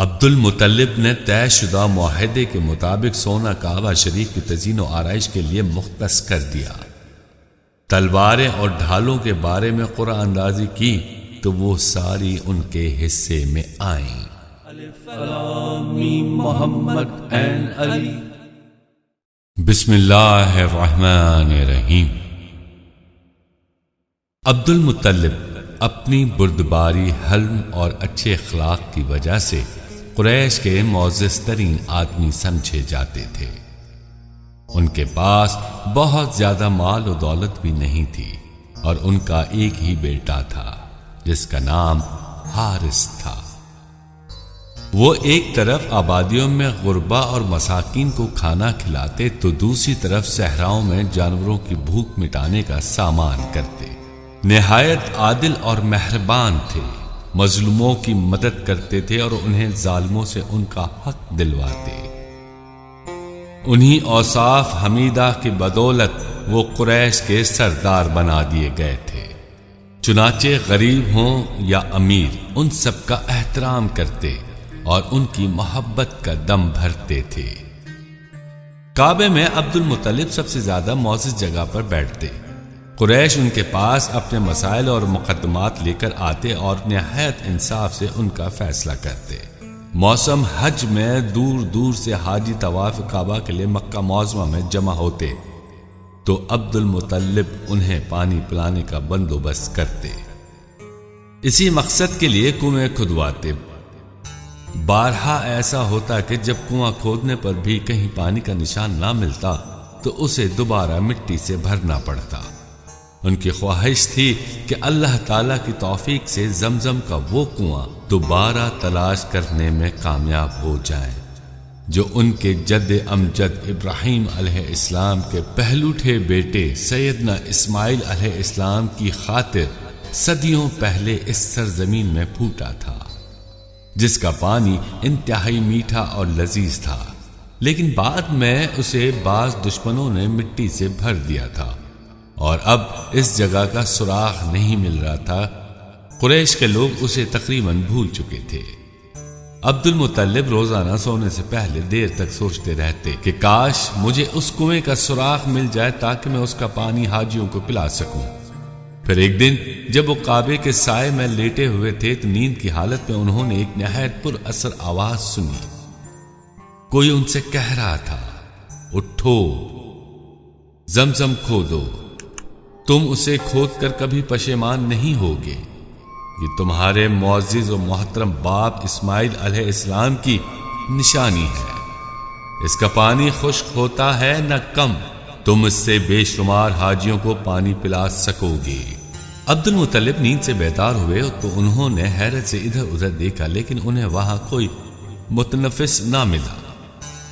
عبد المطلب نے طے شدہ معاہدے کے مطابق سونا کعبہ شریف کی تزئین و آرائش کے لیے مختص کر دیا۔ تلواریں اور ڈھالوں کے بارے میں قرعہ اندازی کی تو وہ ساری ان کے حصے میں آئیں۔ محمد این علی۔ بسم اللہ الرحمن الرحیم۔ عبد المطلب اپنی بردباری، حلم اور اچھے اخلاق کی وجہ سے قریش کے معزز ترین آدمی سمجھے جاتے تھے۔ ان کے پاس بہت زیادہ مال و دولت بھی نہیں تھی اور ان کا ایک ہی بیٹا تھا جس کا نام حارث تھا۔ وہ ایک طرف آبادیوں میں غربا اور مساکین کو کھانا کھلاتے تو دوسری طرف صحراؤں میں جانوروں کی بھوک مٹانے کا سامان کرتے۔ نہایت عادل اور مہربان تھے، مظلوموں کی مدد کرتے تھے اور انہیں ظالموں سے ان کا حق دلواتے۔ انہی اوصاف حمیدہ کی بدولت وہ قریش کے سردار بنا دیے گئے تھے۔ چنانچہ غریب ہوں یا امیر ان سب کا احترام کرتے اور ان کی محبت کا دم بھرتے تھے۔ کعبے میں عبد المطلب سب سے زیادہ معزز جگہ پر بیٹھتے۔ قریش ان کے پاس اپنے مسائل اور مقدمات لے کر آتے اور نہایت انصاف سے ان کا فیصلہ کرتے۔ موسم حج میں دور دور سے حاجی طواف کعبہ کے لیے مکہ معظمہ میں جمع ہوتے تو عبد المطلب انہیں پانی پلانے کا بندوبست کرتے۔ اسی مقصد کے لیے کنویں کھدواتے۔ بارہا ایسا ہوتا کہ جب کنواں کھودنے پر بھی کہیں پانی کا نشان نہ ملتا تو اسے دوبارہ مٹی سے بھرنا پڑتا۔ ان کی خواہش تھی کہ اللہ تعالیٰ کی توفیق سے زمزم کا وہ کنواں دوبارہ تلاش کرنے میں کامیاب ہو جائے جو ان کے جد امجد ابراہیم علیہ السلام کے پہلوٹھے بیٹے سیدنا اسماعیل علیہ السلام کی خاطر صدیوں پہلے اس سرزمین میں پھوٹا تھا، جس کا پانی انتہائی میٹھا اور لذیذ تھا، لیکن بعد میں اسے بعض دشمنوں نے مٹی سے بھر دیا تھا اور اب اس جگہ کا سراغ نہیں مل رہا تھا۔ قریش کے لوگ اسے تقریباً بھول چکے تھے۔ عبد المطلب روزانہ سونے سے پہلے دیر تک سوچتے رہتے کہ کاش مجھے اس کنویں کا سراغ مل جائے تاکہ میں اس کا پانی حاجیوں کو پلا سکوں۔ پھر ایک دن جب وہ کعبے کے سائے میں لیٹے ہوئے تھے تو نیند کی حالت میں انہوں نے ایک نہایت پر اثر آواز سنی۔ کوئی ان سے کہہ رہا تھا، اٹھو، زمزم کھودو، تم اسے کھود کر کبھی پشیمان نہیں ہوگے۔ یہ تمہارے معزز و محترم باپ اسماعیل علیہ السلام کی نشانی ہے۔ اس کا پانی خشک ہوتا ہے نہ کم، تم اس سے بے شمار حاجیوں کو پانی پلا سکو گے۔ عبد المطلب نیند سے بیدار ہوئے تو انہوں نے حیرت سے ادھر ادھر دیکھا، لیکن انہیں وہاں کوئی متنفس نہ ملا۔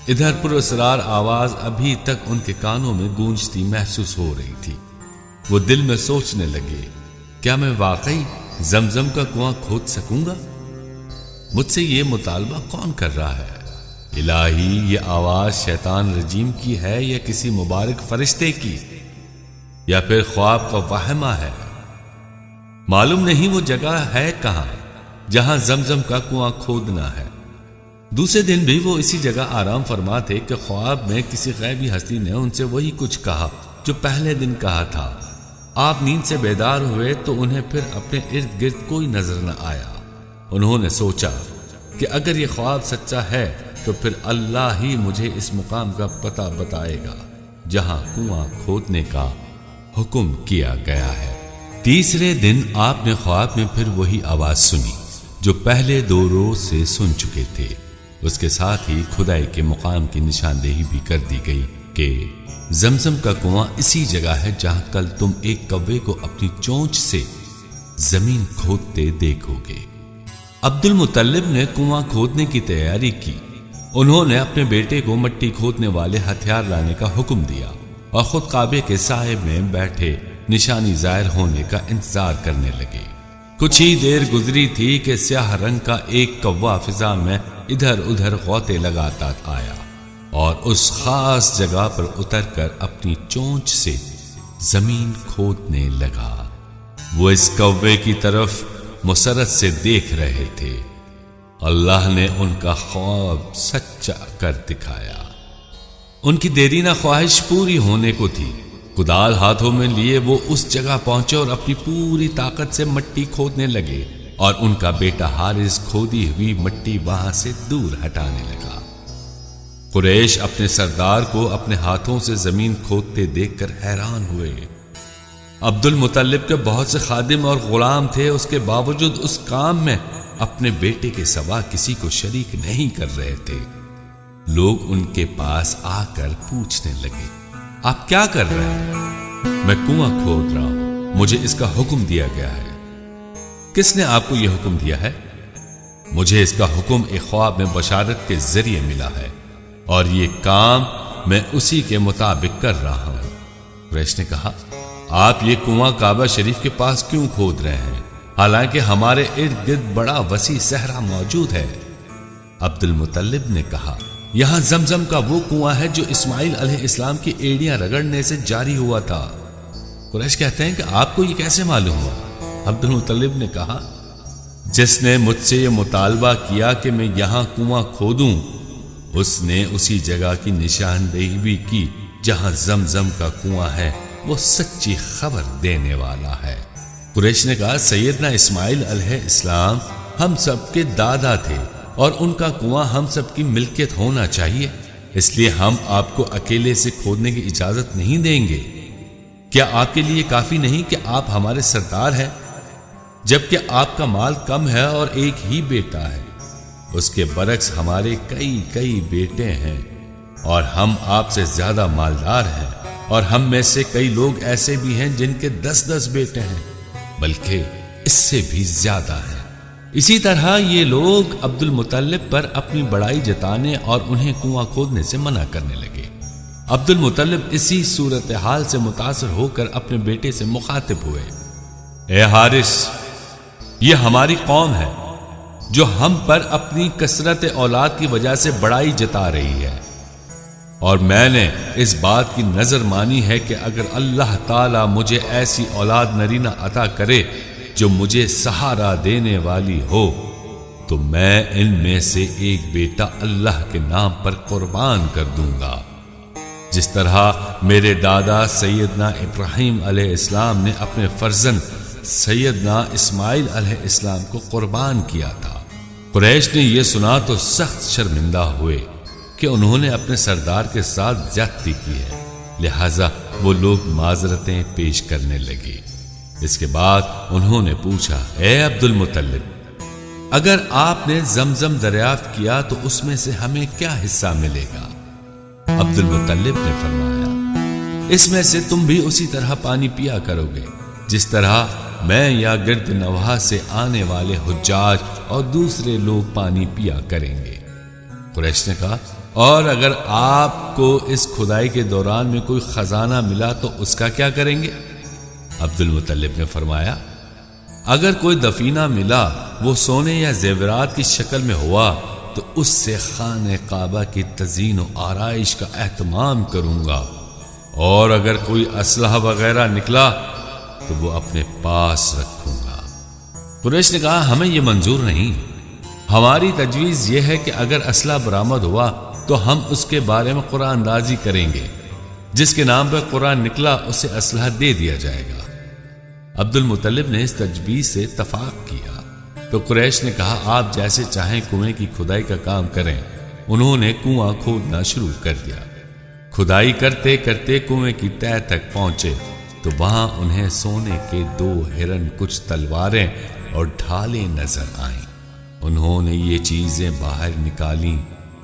ادھر پراسرار آواز ابھی تک ان کے کانوں میں گونجتی محسوس ہو رہی تھی۔ وہ دل میں سوچنے لگے، کیا میں واقعی زمزم کا کنواں کھود سکوں گا؟ مجھ سے یہ مطالبہ کون کر رہا ہے؟ الہی، یہ آواز شیطان رجیم کی ہے یا کسی مبارک فرشتے کی، یا پھر خواب کا وہمہ ہے؟ معلوم نہیں وہ جگہ ہے کہاں جہاں زمزم کا کنواں کھودنا ہے۔ دوسرے دن بھی وہ اسی جگہ آرام فرما تھے کہ خواب میں کسی غیبی ہستی نے ان سے وہی کچھ کہا جو پہلے دن کہا تھا۔ آپ نیند سے بیدار ہوئے تو انہیں پھر اپنے ارد گرد کوئی نظر نہ آیا۔ انہوں نے سوچا کہ اگر یہ خواب سچا ہے تو پھر اللہ ہی مجھے اس مقام کا پتہ بتائے گا جہاں کنواں کھودنے کا حکم کیا گیا ہے۔ تیسرے دن آپ نے خواب میں پھر وہی آواز سنی جو پہلے 2 روز سے سن چکے تھے۔ اس کے ساتھ ہی خدائی کے مقام کی نشاندہی بھی کر دی گئی کہ زمزم کا کنواں اسی جگہ ہے جہاں کل تم ایک کوے کو اپنی چونچ سے زمین کھودتے دیکھو گے۔ عبد المطلب نے کنواں کھودنے کی تیاری کی۔ انہوں نے اپنے بیٹے کو مٹی کھودنے والے ہتھیار لانے کا حکم دیا اور خود کعبے کے سائے میں بیٹھے نشانی ظاہر ہونے کا انتظار کرنے لگے۔ کچھ ہی دیر گزری تھی کہ سیاہ رنگ کا ایک کوا فضا میں ادھر ادھر غوطے لگاتا آیا اور اس خاص جگہ پر اتر کر اپنی چونچ سے زمین کھودنے لگا۔ وہ اس کوے کی طرف مسرت سے دیکھ رہے تھے۔ اللہ نے ان کا خواب سچا کر دکھایا۔ ان کی دیرینہ خواہش پوری ہونے کو تھی۔ کدال ہاتھوں میں لیے وہ اس جگہ پہنچے اور اپنی پوری طاقت سے مٹی کھودنے لگے، اور ان کا بیٹا حارث کھودی ہوئی مٹی وہاں سے دور ہٹانے لگا۔ قریش اپنے سردار کو اپنے ہاتھوں سے زمین کھودتے دیکھ کر حیران ہوئے۔ عبد المطلب کے بہت سے خادم اور غلام تھے، اس کے باوجود اس کام میں اپنے بیٹے کے سوا کسی کو شریک نہیں کر رہے تھے۔ لوگ ان کے پاس آ کر پوچھنے لگے، آپ کیا کر رہے ہیں؟ میں کنواں کھود رہا ہوں، مجھے اس کا حکم دیا گیا ہے۔ کس نے آپ کو یہ حکم دیا ہے؟ مجھے اس کا حکم ایک خواب میں بشارت کے ذریعے ملا ہے، اور یہ کام میں اسی کے مطابق کر رہا ہوں۔ قریش نے کہا، آپ یہ کنواں کعبہ شریف کے پاس کیوں کھود رہے ہیں، حالانکہ ہمارے ارد گرد بڑا وسیع صحرا موجود ہے؟ عبد المطلب نے کہا، یہاں زمزم کا وہ کنواں ہے جو اسماعیل علیہ السلام کی ایڑیاں رگڑنے سے جاری ہوا تھا۔ قریش کہتے ہیں کہ آپ کو یہ کیسے معلوم ہوا؟ عبد المطلب نے کہا، جس نے مجھ سے یہ مطالبہ کیا کہ میں یہاں کنواں کھودوں، اس نے اسی جگہ کی نشاندہی بھی کی جہاں زمزم کا کنواں ہے، وہ سچی خبر دینے والا ہے۔ قریش نے کہا، سیدنا اسماعیل علیہ السلام ہم سب کے دادا تھے، اور ان کا کنواں ہم سب کی ملکیت ہونا چاہیے، اس لیے ہم آپ کو اکیلے سے کھودنے کی اجازت نہیں دیں گے۔ کیا آپ کے لیے کافی نہیں کہ آپ ہمارے سردار ہیں، جبکہ آپ کا مال کم ہے اور ایک ہی بیٹا ہے؟ اس کے برعکس ہمارے کئی بیٹے ہیں، اور ہم آپ سے زیادہ مالدار ہیں، اور ہم میں سے کئی لوگ ایسے بھی ہیں جن کے 10 بیٹے ہیں، بلکہ اس سے بھی زیادہ ہیں۔ اسی طرح یہ لوگ عبد المطلب پر اپنی بڑائی جتانے اور انہیں کنواں کھودنے سے منع کرنے لگے۔ عبد المطلب اسی صورتحال سے متاثر ہو کر اپنے بیٹے سے مخاطب ہوئے، اے حارث، یہ ہماری قوم ہے جو ہم پر اپنی کثرت اولاد کی وجہ سے بڑائی جتا رہی ہے، اور میں نے اس بات کی نظر مانی ہے کہ اگر اللہ تعالیٰ مجھے ایسی اولاد نرینہ عطا کرے جو مجھے سہارا دینے والی ہو، تو میں ان میں سے ایک بیٹا اللہ کے نام پر قربان کر دوں گا، جس طرح میرے دادا سیدنا ابراہیم علیہ السلام نے اپنے فرزند سیدنا اسماعیل علیہ السلام کو قربان کیا تھا۔ قریش نے یہ سنا تو سخت شرمندہ ہوئے کہ انہوں نے اپنے سردار کے ساتھ زیادتی کی ہے، لہذا وہ لوگ معذرتیں پیش کرنے لگے۔ اس کے بعد انہوں نے پوچھا، اے عبد المطلب، اگر آپ نے زمزم دریافت کیا تو اس میں سے ہمیں کیا حصہ ملے گا؟ عبد المطلب نے فرمایا، اس میں سے تم بھی اسی طرح پانی پیا کرو گے جس طرح میں یا گرد نواح سے آنے والے حجاج اور دوسرے لوگ پانی پیا کریں گے۔ قریش نے کہا، اور اگر آپ کو اس کھدائی کے دوران میں کوئی خزانہ ملا تو اس کا کیا کریں گے؟ عبد المطلب نے فرمایا، اگر کوئی دفینہ ملا، وہ سونے یا زیورات کی شکل میں ہوا، تو اس سے خانہ کعبہ کی تزئین و آرائش کا اہتمام کروں گا، اور اگر کوئی اسلحہ وغیرہ نکلا تو وہ اپنے پاس رکھوں گا۔ قریش نے کہا، ہمیں یہ منظور نہیں، ہماری تجویز یہ ہے کہ اگر اسلحہ برآمد ہوا تو ہم اس کے بارے میں قرآن اندازی کریں گے، جس کے نام پر قرآن نکلا اسے اسلحہ دے دیا جائے گا۔ عبد المطلب نے اس تجویز سے اتفاق کیا تو قریش نے کہا، آپ جیسے چاہیں کنویں کی کھدائی کا کام کریں۔ انہوں نے کنواں کھودنا شروع کر دیا۔ کھدائی کرتے کرتے کنویں کی تہہ تک پہنچے تو وہاں انہیں سونے کے 2 ہرن، کچھ تلواریں اور ڈھالیں نظر آئیں۔ انہوں نے یہ چیزیں باہر نکالیں۔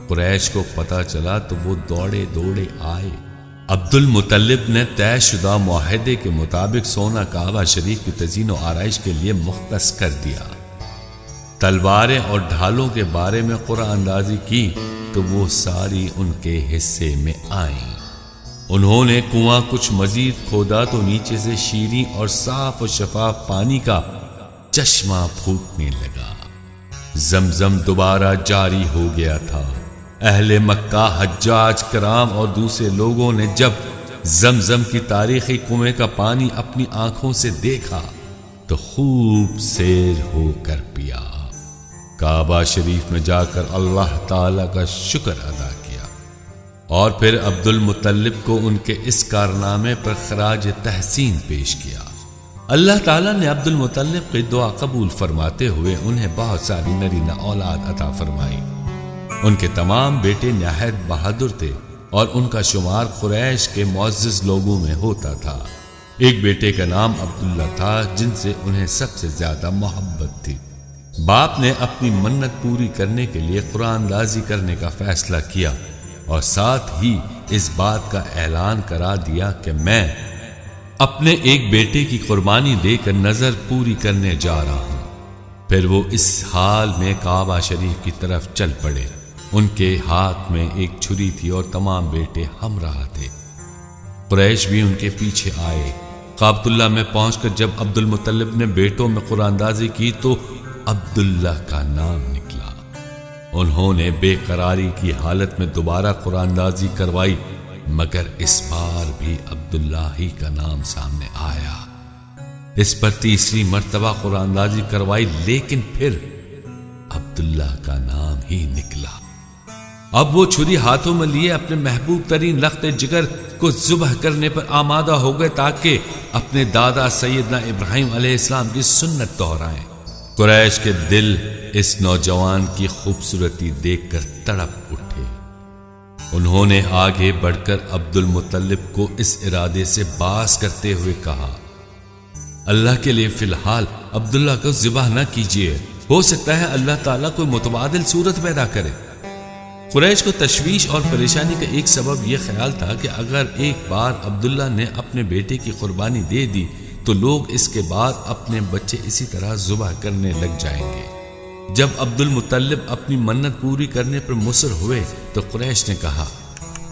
قریش کو پتہ چلا تو وہ دوڑے آئے۔ عبد المطلب نے طے شدہ معاہدے کے مطابق سونا کعبہ شریف کی تزئین و آرائش کے لیے مختص کر دیا۔ تلواریں اور ڈھالوں کے بارے میں قرآن اندازی کی تو وہ ساری ان کے حصے میں آئیں۔ انہوں نے کنواں کچھ مزید کھودا تو نیچے سے شیریں اور صاف و شفاف پانی کا چشمہ پھوٹنے لگا۔ زمزم دوبارہ جاری ہو گیا تھا۔ اہل مکہ، حجاج کرام اور دوسرے لوگوں نے جب زمزم کی تاریخی کنویں کا پانی اپنی آنکھوں سے دیکھا تو خوب سیر ہو کر پیا۔ کعبہ شریف میں جا کر اللہ تعالیٰ کا شکر ادا کیا اور پھر عبد المطلب کو ان کے اس کارنامے پر خراج تحسین پیش کیا۔ اللہ تعالیٰ نے عبد المطلب کی دعا قبول فرماتے ہوئے انہیں بہت ساری نرینہ اولاد عطا فرمائی۔ ان کے تمام بیٹے نہایت بہادر تھے اور ان کا شمار قریش کے معزز لوگوں میں ہوتا تھا۔ ایک بیٹے کا نام عبداللہ تھا جن سے انہیں سب سے زیادہ محبت تھی۔ باپ نے اپنی منت پوری کرنے کے لیے قرآن اندازی کرنے کا فیصلہ کیا اور ساتھ ہی اس بات کا اعلان کرا دیا کہ میں اپنے ایک بیٹے کی قربانی دے کر نظر پوری کرنے جا رہا ہوں۔ پھر وہ اس حال میں کعبہ شریف کی طرف چل پڑے۔ ان کے ہاتھ میں ایک چھری تھی اور تمام بیٹے ہمراہ تھے۔ قریش بھی ان کے پیچھے آئے۔ کعبۃ اللہ میں پہنچ کر جب عبد المطلب نے بیٹوں میں قرآن اندازی کی تو عبداللہ کا نام نکلا۔ انہوں نے بے قراری کی حالت میں دوبارہ قرآن اندازی کروائی، مگر اس بار بھی عبداللہ ہی کا نام سامنے آیا۔ اس پر تیسری مرتبہ قرآن اندازی کروائی، لیکن پھر عبداللہ کا نام ہی نکلا۔ اب وہ چھری ہاتھوں میں لیے اپنے محبوب ترین لخت جگر کو ذبح کرنے پر آمادہ ہو گئے تاکہ اپنے دادا سیدنا ابراہیم علیہ السلام کی سنت دہرائیں۔ قریش کے دل اس نوجوان کی خوبصورتی دیکھ کر تڑپ اٹھے۔ انہوں نے آگے بڑھ کر عبد المطلب کو اس ارادے سے باز کرتے ہوئے کہا، اللہ کے لیے فی الحال عبداللہ کو ذبح نہ کیجیے، ہو سکتا ہے اللہ تعالیٰ کوئی متبادل صورت پیدا کرے۔ قریش کو تشویش اور پریشانی کا ایک سبب یہ خیال تھا کہ اگر ایک بار عبداللہ نے اپنے بیٹے کی قربانی دے دی تو لوگ اس کے بعد اپنے بچے اسی طرح ذبح کرنے لگ جائیں گے۔ جب عبد المطلب اپنی منت پوری کرنے پر مصر ہوئے تو قریش نے کہا،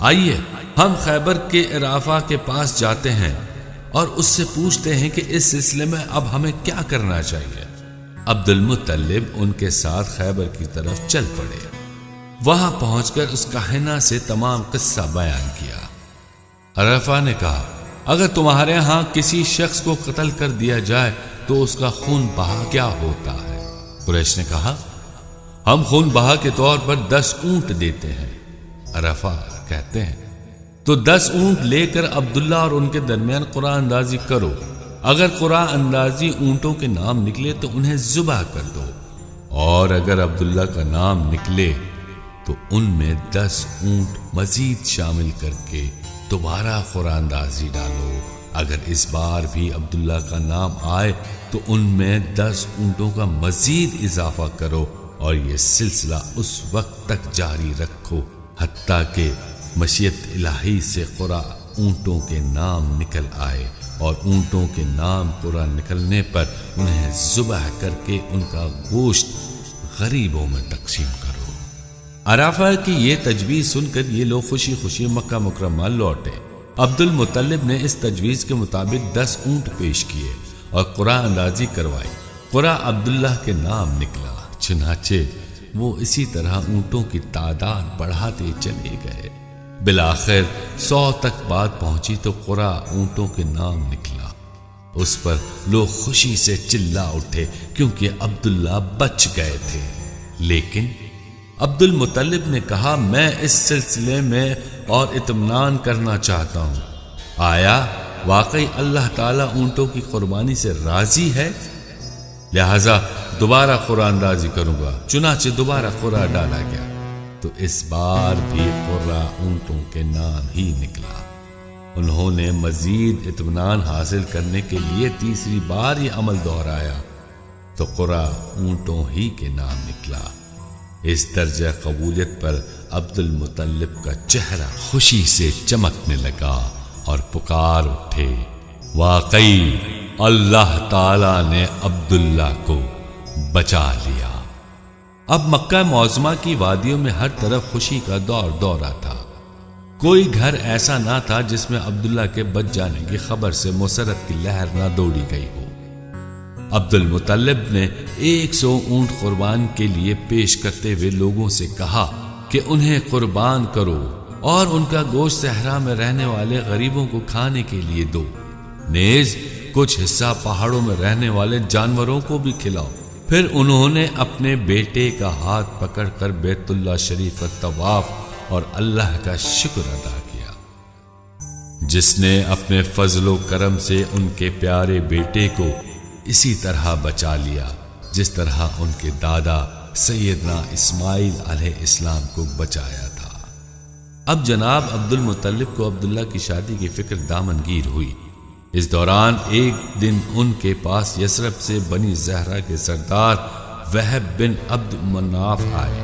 آئیے ہم خیبر کے عرافہ کے پاس جاتے ہیں اور اس سے پوچھتے ہیں کہ اس سلسلے میں اب ہمیں کیا کرنا چاہیے۔ عبد المطلب ان کے ساتھ خیبر کی طرف چل پڑے۔ وہاں پہنچ کر اس کاہنہ سے تمام قصہ بیان کیا۔ عرافہ نے کہا، اگر تمہارے ہاں کسی شخص کو قتل کر دیا جائے تو اس کا خون بہا کیا ہوتا ہے؟ قریش نے کہا، ہم خون بہا کے طور پر 10 اونٹ دیتے ہیں۔ عرافہ کہتے ہیں، تو 10 اونٹ لے کر عبداللہ اور ان کے درمیان قرآن اندازی کرو۔ اگر قرآن اندازی اونٹوں کے نام نکلے تو انہیں ذبح کر دو، اور اگر عبداللہ کا نام نکلے تو ان میں 10 اونٹ مزید شامل کر کے دوبارہ قرآن اندازی ڈالو۔ اگر اس بار بھی عبداللہ کا نام آئے تو ان میں 10 اونٹوں کا مزید اضافہ کرو، اور یہ سلسلہ اس وقت تک جاری رکھو حتیٰ کہ مشیت الہی سے قرآن اونٹوں کے نام نکل آئے، اور اونٹوں کے نام قرآن نکلنے پر انہیں ذبح کر کے ان کا گوشت غریبوں میں تقسیم کرو۔ عرافہ کی یہ تجویز سن کر یہ لوگ خوشی خوشی مکہ مکرمہ لوٹے۔ عبد المطلب نے اس تجویز کے مطابق 10 اونٹ پیش کیے اور قرآن اندازی کروائی۔ قرآن عبداللہ کے نام نکلا، چنانچہ وہ اسی طرح اونٹوں کی تعداد بڑھاتے چلے گئے۔ بالآخر 100 تک بات پہنچی تو قرآن اونٹوں کے نام نکلا۔ اس پر لوگ خوشی سے چلا اٹھے کیونکہ عبداللہ بچ گئے تھے۔ لیکن عبد المطلب نے کہا، میں اس سلسلے میں اور اطمینان کرنا چاہتا ہوں۔ آیا واقعی اللہ تعالیٰ اونٹوں کی قربانی سے راضی ہے؟ لہذا دوبارہ قرآن اندازی کروں گا۔ چنانچہ دوبارہ قرآن ڈالا گیا تو اس بار بھی قرآن اونٹوں کے نام ہی نکلا۔ انہوں نے مزید اطمینان حاصل کرنے کے لیے تیسری بار یہ عمل دہرایا تو قرآن اونٹوں ہی کے نام نکلا۔ اس درجہ قبولیت پر عبد المطلب کا چہرہ خوشی سے چمکنے لگا اور پکار اٹھے، واقعی اللہ تعالی نے عبداللہ کو بچا لیا۔ اب مکہ معظمہ کی وادیوں میں ہر طرف خوشی کا دورہ تھا۔ کوئی گھر ایسا نہ تھا جس میں عبداللہ کے بچ جانے کی خبر سے مسرت کی لہر نہ دوڑی گئی ہو۔ عبد المطلب نے 100 اونٹ قربان کے لیے پیش کرتے ہوئے لوگوں سے کہا کہ انہیں قربان کرو اور ان کا گوشت صحرا میں رہنے والے غریبوں کو کھانے کے لیے دو، نیز کچھ حصہ پہاڑوں میں رہنے والے جانوروں کو بھی کھلاؤ۔ پھر انہوں نے اپنے بیٹے کا ہاتھ پکڑ کر بیت اللہ شریف کا طواف اور اللہ کا شکر ادا کیا، جس نے اپنے فضل و کرم سے ان کے پیارے بیٹے کو اسی طرح بچا لیا جس طرح ان کے دادا سیدنا اسماعیل علیہ السلام کو بچایا تھا۔ اب جناب عبد المطلب کو عبداللہ کی شادی کی فکر دامنگیر ہوئی۔ اس دوران ایک دن ان کے پاس یثرب سے بنی زہرہ کے سردار وہب بن عبد مناف آئے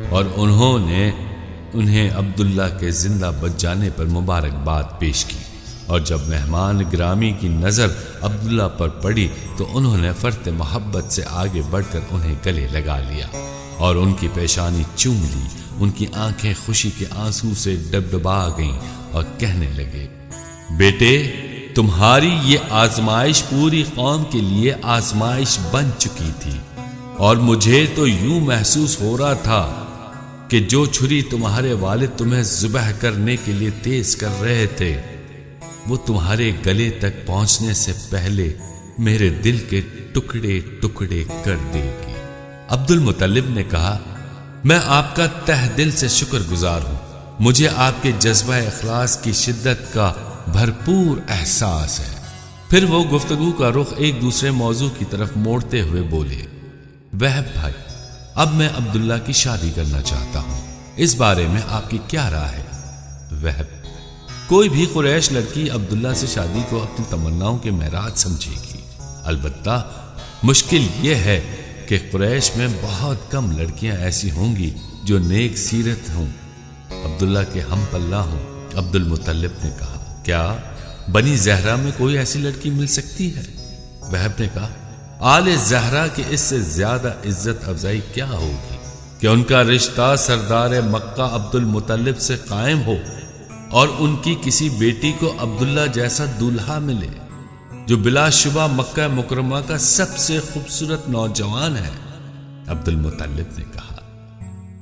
اور انہیں عبداللہ کے زندہ بچ جانے پر مبارکباد پیش کی، اور جب مہمان گرامی کی نظر عبداللہ پر پڑی تو انہوں نے فرط محبت سے آگے بڑھ کر انہیں گلے لگا لیا اور ان کی پیشانی چوم لی۔ ان کی آنکھیں خوشی کے آنسو سے ڈبڈبا گئیں اور کہنے لگے، بیٹے، تمہاری یہ آزمائش پوری قوم کے لیے آزمائش بن چکی تھی، اور مجھے تو یوں محسوس ہو رہا تھا کہ جو چھری تمہارے والد تمہیں ذبح کرنے کے لیے تیز کر رہے تھے وہ تمہارے گلے تک پہنچنے سے پہلے میرے دل کے ٹکڑے ٹکڑے کر دے گی۔ عبد المطلب نے کہا، میں آپ کا تہ دل سے شکر گزار ہوں، مجھے آپ کے جذبہ اخلاص کی شدت کا بھرپور احساس ہے۔ پھر وہ گفتگو کا رخ ایک دوسرے موضوع کی طرف موڑتے ہوئے بولے، وہب بھائی، اب میں عبداللہ کی شادی کرنا چاہتا ہوں، اس بارے میں آپ کی کیا رائے ہے؟ وہب، کوئی بھی قریش لڑکی عبداللہ سے شادی کو اپنی تمناؤں کے معراج سمجھے گی، البتہ مشکل یہ ہے کہ قریش میں بہت کم لڑکیاں ایسی ہوں گی جو نیک سیرت ہوں، عبداللہ کے ہم پلہ ہوں۔ عبد المطلب نے کہا، کیا بنی زہرہ میں کوئی ایسی لڑکی مل سکتی ہے؟ وہب نے کہا، آل زہرہ کی اس سے زیادہ عزت افزائی کیا ہوگی کہ ان کا رشتہ سردار مکہ عبد المطلب سے قائم ہو اور ان کی کسی بیٹی کو عبداللہ جیسا دولہا ملے جو بلا شبہ مکہ مکرمہ کا سب سے خوبصورت نوجوان ہے۔ عبد المطلب نے کہا،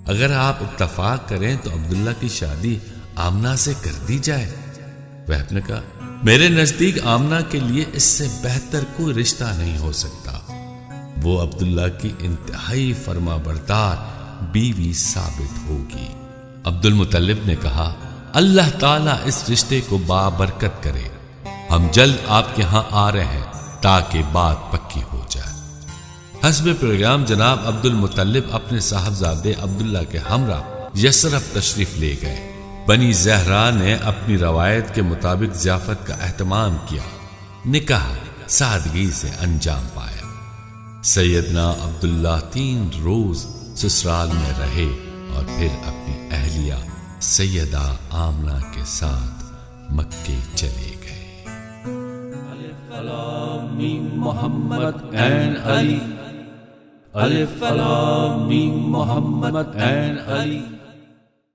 اگر آپ اتفاق کریں تو عبداللہ کی شادی آمنہ سے کر دی جائے۔ وہب نے کہا، میرے نزدیک آمنہ کے لیے اس سے بہتر کوئی رشتہ نہیں ہو سکتا، وہ عبداللہ کی انتہائی فرما بردار بیوی ثابت ہوگی۔ عبد المطلب نے کہا، اللہ تعالیٰ اس رشتے کو بابرکت کرے، ہم جلد آپ کے ہاں آ رہے ہیں تاکہ بات پکی ہو جائے۔ حسب پروگرام جناب عبد المطلب اپنے صاحبزادے عبداللہ کے ہمراہ یثرب تشریف لے گئے۔ بنی زہرہ نے اپنی روایت کے مطابق ضیافت کا اہتمام کیا، نکاح سادگی سے انجام پایا۔ سیدنا عبداللہ 3 روز سسرال میں رہے اور پھر اپنی اہلیہ سیدہ آمنہ کے ساتھ مکے چلے گئے۔ الف لام میم محمد عین علی، الف لام میم محمد عین علی۔